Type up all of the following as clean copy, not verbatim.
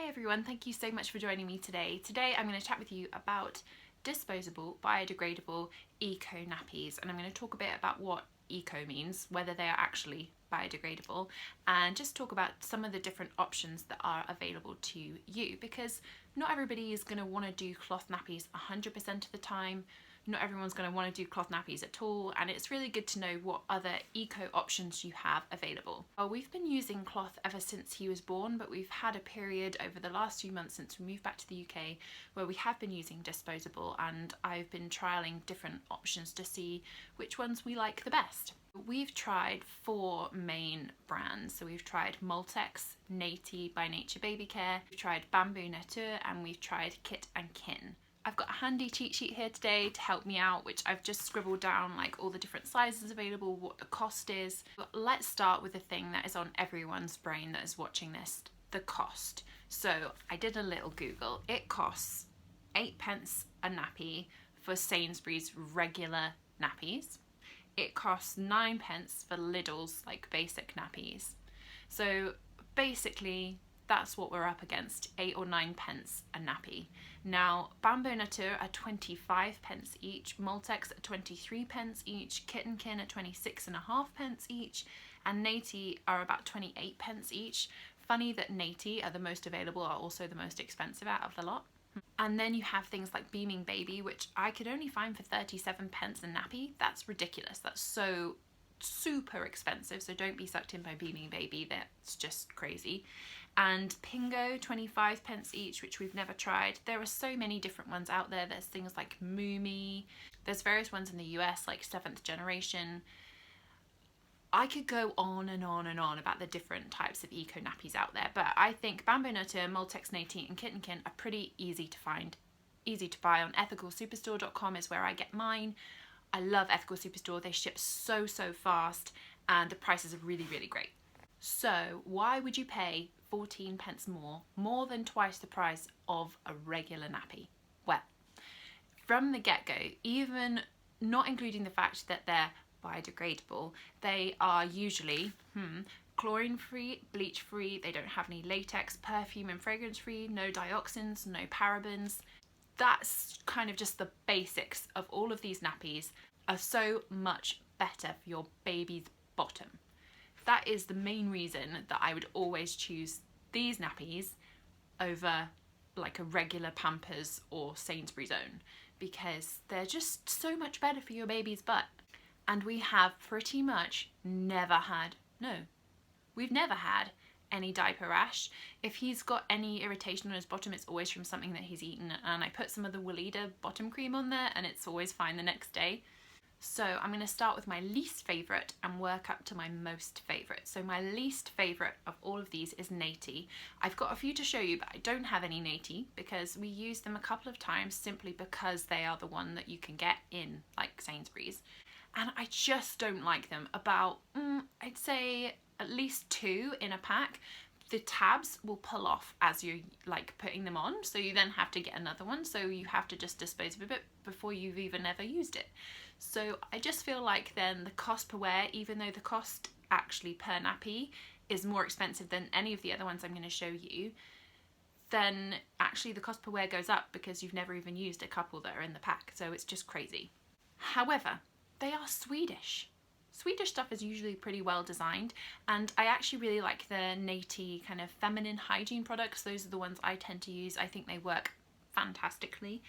Hi everyone, thank you so much for joining me today. Today I'm going to chat with you about disposable, biodegradable eco-nappies, and I'm going to talk a bit about what eco means, whether they are actually biodegradable, and just talk about some of the different options that are available to you, because not everybody is going to want to do cloth nappies 100% of the time. Not everyone's going to want to do cloth nappies at all, and it's really good to know what other eco options you have available. Well, we've been using cloth ever since he was born, but we've had a period over the last few months since we moved back to the UK where we have been using disposable, and I've been trialling different options to see which ones we like the best. We've tried 4 main brands. So we've tried Moltex, Naty by Nature Baby Care, we've tried Bambo Nature, and we've tried Kit and Kin. I've got a handy cheat sheet here today to help me out, which I've just scribbled down like all the different sizes available, what the cost is. But let's start with the thing that is on everyone's brain that is watching this, the cost. So I did a little Google. It costs 8p a nappy for Sainsbury's regular nappies. It costs 9p for Lidl's like basic nappies. So basically that's what we're up against, 8 or 9p a nappy. Now, Bambo Nature are 25p each, Moltex are 23p each, Kit and Kin are 26.5p each, and Naty are about 28p each. Funny that Naty are the most available, are also the most expensive out of the lot. And then you have things like Beaming Baby, which I could only find for 37p a nappy. That's ridiculous. That's so super expensive, so don't be sucked in by Beaming Baby, that's just crazy. And Pingo, 25p each, which we've never tried. There are so many different ones out there. There's things like Moomy, there's various ones in the US like 7th Generation. I could go on and on and on about the different types of eco nappies out there, but I think Bambo Nature, Moltex, Naty and Kit and Kin are pretty easy to find, easy to buy. On ethicalsuperstore.com is where I get mine. I love Ethical Superstore, they ship so fast and the prices are really great. So why would you pay 14p more than twice the price of a regular nappy? Well, from the get-go, even not including the fact that they're biodegradable, they are usually chlorine-free, bleach-free, they don't have any latex, perfume and fragrance-free, no dioxins, no parabens. That's kind of just the basics of all of these nappies are so much better for your baby's bottom. That is the main reason that I would always choose these nappies over like a regular Pampers or Sainsbury's own, because they're just so much better for your baby's butt. And we have pretty much never had, we've never had any diaper rash. If he's got any irritation on his bottom, it's always from something that he's eaten, and I put some of the Weleda bottom cream on there and it's always fine the next day. So I'm going to start with my least favourite and work up to my most favourite. So my least favourite of all of these is Naty. I've got a few to show you, but I don't have any Naty because we used them a couple of times simply because they are the one that you can get in like Sainsbury's. And I just don't like them. About, I'd say at least 2 in a pack. The tabs will pull off as you're like putting them on, so you then have to get another one, so you have to just dispose of a bit before you've even ever used it. So I just feel like then the cost per wear, even though the cost actually per nappy is more expensive than any of the other ones I'm going to show you, then actually the cost per wear goes up because you've never even used a couple that are in the pack, so it's just crazy. However, they are Swedish. Swedish stuff is usually pretty well designed, and I actually really like the Naty kind of feminine hygiene products. Those are the ones I tend to use. I think they work fantastically.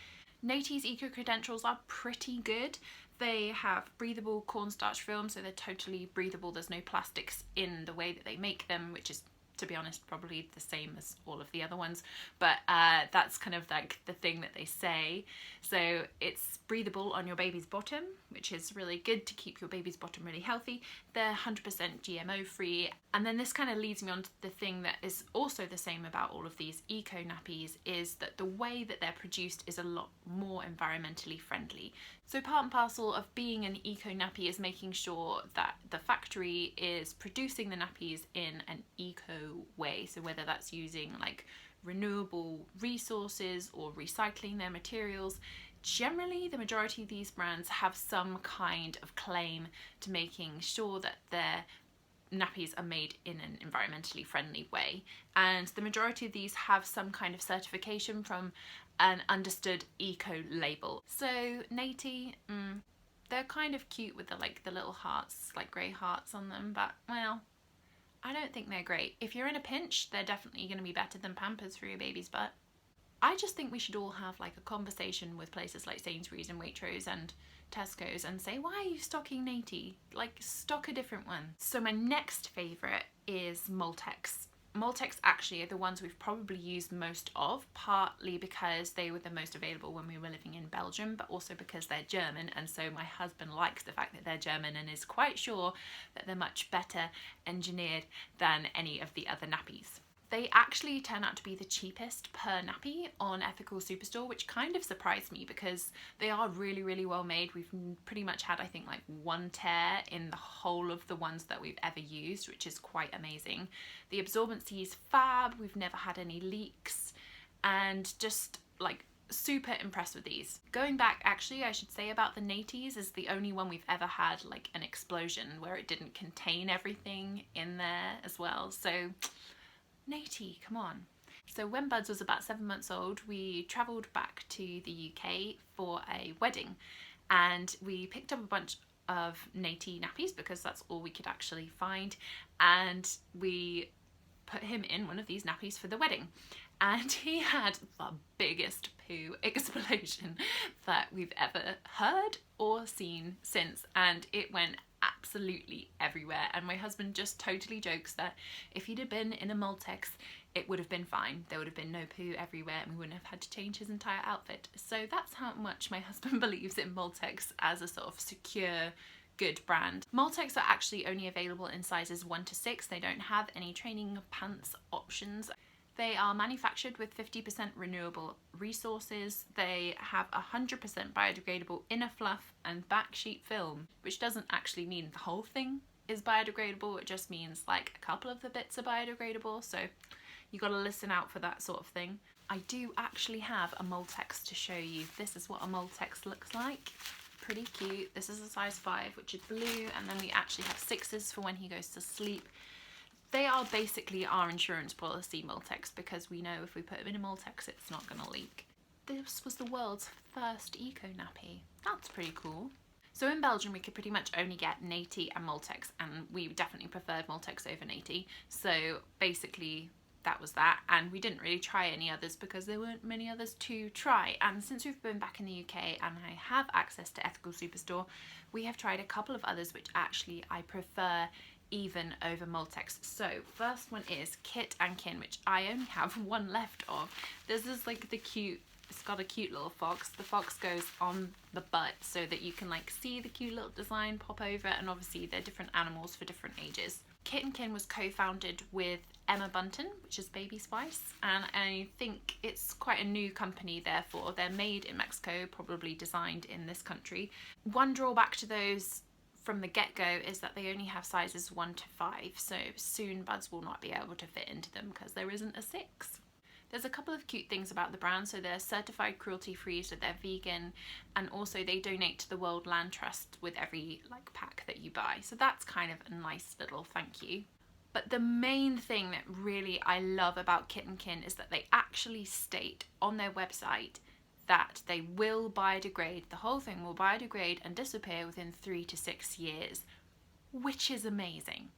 Naty's eco credentials are pretty good. They have breathable cornstarch film, so they're totally breathable. There's no plastics in the way that they make them, which is, to be honest, probably the same as all of the other ones, but that's kind of like the thing that they say. So it's breathable on your baby's bottom, which is really good to keep your baby's bottom really healthy. They're 100% GMO free. And then this kind of leads me on to the thing that is also the same about all of these eco nappies, is that the way that they're produced is a lot more environmentally friendly. So part and parcel of being an eco nappy is making sure that the factory is producing the nappies in an eco way. So whether that's using like renewable resources or recycling their materials, generally the majority of these brands have some kind of claim to making sure that they're nappies are made in an environmentally friendly way, and the majority of these have some kind of certification from an understood eco label. So Naty, they're kind of cute with the little hearts, like grey hearts on them, but well, I don't think they're great. If you're in a pinch, they're definitely going to be better than Pampers for your baby's butt. I just think we should all have like a conversation with places like Sainsbury's and Waitrose and Tesco's and say, why are you stocking Naty? Like, stock a different one. So my next favourite is Moltex. Multics actually are the ones we've probably used most of, partly because they were the most available when we were living in Belgium, but also because they're German, and so my husband likes the fact that they're German and is quite sure that they're much better engineered than any of the other nappies. They actually turn out to be the cheapest per nappy on Ethical Superstore, which kind of surprised me because they are really, really well made. We've pretty much had, I think, like one tear in the whole of the ones that we've ever used, which is quite amazing. The absorbency is fab. We've never had any leaks, and just like super impressed with these. Going back, actually, I should say about the Natys is the only one we've ever had like an explosion where it didn't contain everything in there as well. So Naty, come on. So when Buds was about 7 months old, we travelled back to the UK for a wedding, and we picked up a bunch of Naty nappies because that's all we could actually find, and we put him in one of these nappies for the wedding, and he had the biggest poo explosion that we've ever heard or seen since, and it went absolutely everywhere. And my husband just totally jokes that if he'd have been in a Moltex, it would have been fine. There would have been no poo everywhere and we wouldn't have had to change his entire outfit. So that's how much my husband believes in Moltex as a sort of secure, good brand. Multics are actually only available in sizes 1 to 6. They don't have any training pants options. They are manufactured with 50% renewable resources. They have 100% biodegradable inner fluff and back sheet film, which doesn't actually mean the whole thing is biodegradable. It just means like a couple of the bits are biodegradable. So you got to listen out for that sort of thing. I do actually have a Moltex to show you. This is what a Moltex looks like. Pretty cute. This is a size 5, which is blue, and then we actually have 6s for when he goes to sleep. They are basically our insurance policy, Moltex, because we know if we put them in a Moltex, it's not going to leak. This was the world's first eco-nappy. That's pretty cool. So in Belgium, we could pretty much only get Naty and Moltex, and we definitely preferred Moltex over Naty. So basically, that was that, and we didn't really try any others because there weren't many others to try. And since we've been back in the UK and I have access to Ethical Superstore, we have tried a couple of others which actually I prefer even over Moltex. So first one is Kit and Kin, which I only have one left of. This is like the cute, it's got a cute little fox. The fox goes on the butt so that you can like see the cute little design pop over, and obviously they're different animals for different ages. Kit and Kin was co-founded with Emma Bunton, which is Baby Spice, and I think it's quite a new company, therefore they're made in Mexico, probably designed in this country. One drawback to those from the get-go is that they only have sizes 1 to 5, so soon Buds will not be able to fit into them because there isn't a 6. There's a couple of cute things about the brand. So they're certified cruelty-free, so they're vegan, and also they donate to the World Land Trust with every like pack that you buy. So that's kind of a nice little thank you. But the main thing that really I love about Kit and Kin is that they actually state on their website that they will biodegrade. The whole thing will biodegrade and disappear within 3 to 6 years, which is amazing.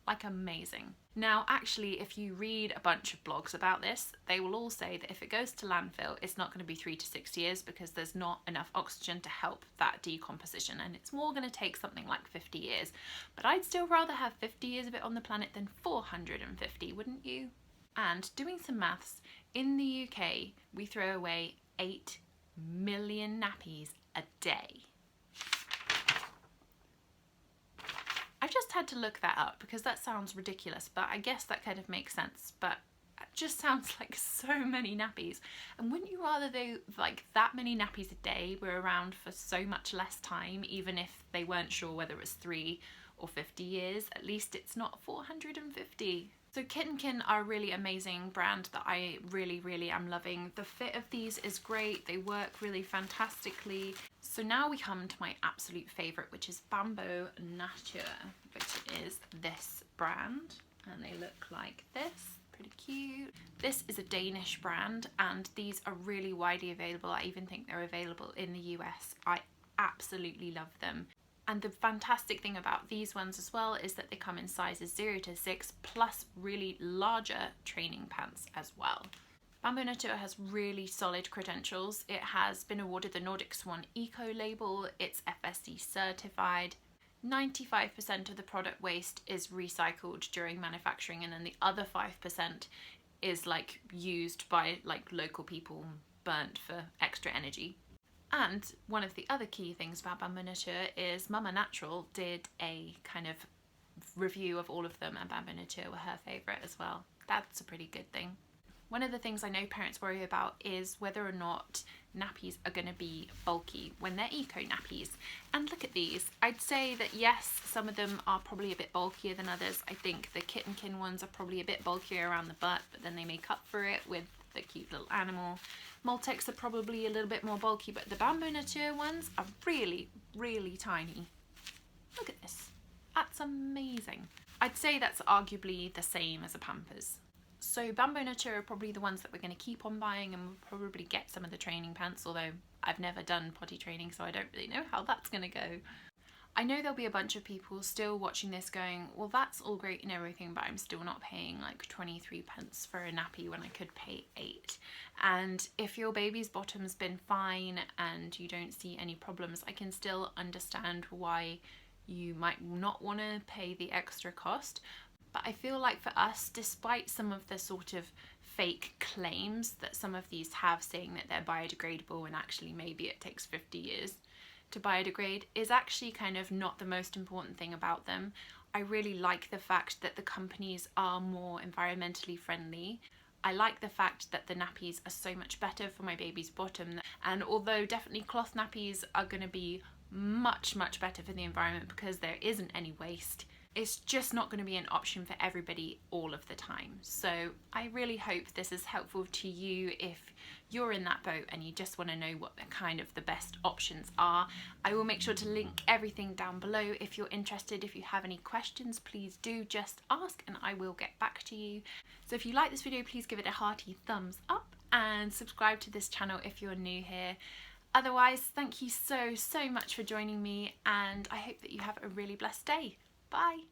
Like amazing. Now actually, if you read a bunch of blogs about this, they will all say that if it goes to landfill, it's not going to be 3 to 6 years because there's not enough oxygen to help that decomposition, and it's more going to take something like 50 years. But I'd still rather have 50 years of it on the planet than 450, wouldn't you? And doing some maths, in the UK we throw away 8 million nappies a day. I just had to look that up because that sounds ridiculous, but I guess that kind of makes sense. But it just sounds like so many nappies. And wouldn't you rather they, like that many nappies a day were around for so much less time, even if they weren't sure whether it was 3 or 50 years? At least it's not 450. So Kittenkin are a really amazing brand that I really am loving. The fit of these is great, they work really fantastically. So now we come to my absolute favourite, which is Bambo Nature, which is this brand, and they look like this. Pretty cute. This is a Danish brand and these are really widely available. I even think they're available in the US. I absolutely love them. And the fantastic thing about these ones as well is that they come in sizes 0 to 6 plus really larger training pants as well. Bambo Nature has really solid credentials. It has been awarded the Nordic Swan Eco label, it's FSC certified. 95% of the product waste is recycled during manufacturing, and then the other 5% is like used by like local people, burnt for extra energy. And one of the other key things about Bambo Nature is Mama Natural did a kind of review of all of them, and Bambo Nature were her favourite as well. That's a pretty good thing. One of the things I know parents worry about is whether or not nappies are going to be bulky when they're eco-nappies. And look at these. I'd say that yes, some of them are probably a bit bulkier than others. I think the Kittenkin ones are probably a bit bulkier around the butt, but then they make up for it with the cute little animal. Moltex are probably a little bit more bulky, but the Bambo Nature ones are really tiny. Look at this. That's amazing. I'd say that's arguably the same as a Pampers. So Bambo Nature are probably the ones that we're going to keep on buying, and we'll probably get some of the training pants, although I've never done potty training, so I don't really know how that's going to go. I know there'll be a bunch of people still watching this going, well, that's all great and everything, but I'm still not paying like 23 pence for a nappy when I could pay 8. And if your baby's bottom's been fine and you don't see any problems, I can still understand why you might not want to pay the extra cost. But I feel like for us, despite some of the sort of fake claims that some of these have saying that they're biodegradable and actually maybe it takes 50 years to biodegrade, is actually kind of not the most important thing about them. I really like the fact that the companies are more environmentally friendly. I like the fact that the nappies are so much better for my baby's bottom, and although definitely cloth nappies are going to be much better for the environment because there isn't any waste, it's just not going to be an option for everybody all of the time. So I really hope this is helpful to you if you're in that boat and you just want to know what the kind of the best options are. I will make sure to link everything down below if you're interested. If you have any questions, please do just ask and I will get back to you. So if you like this video, please give it a hearty thumbs up and subscribe to this channel if you're new here. Otherwise, thank you so much for joining me, and I hope that you have a really blessed day. Bye.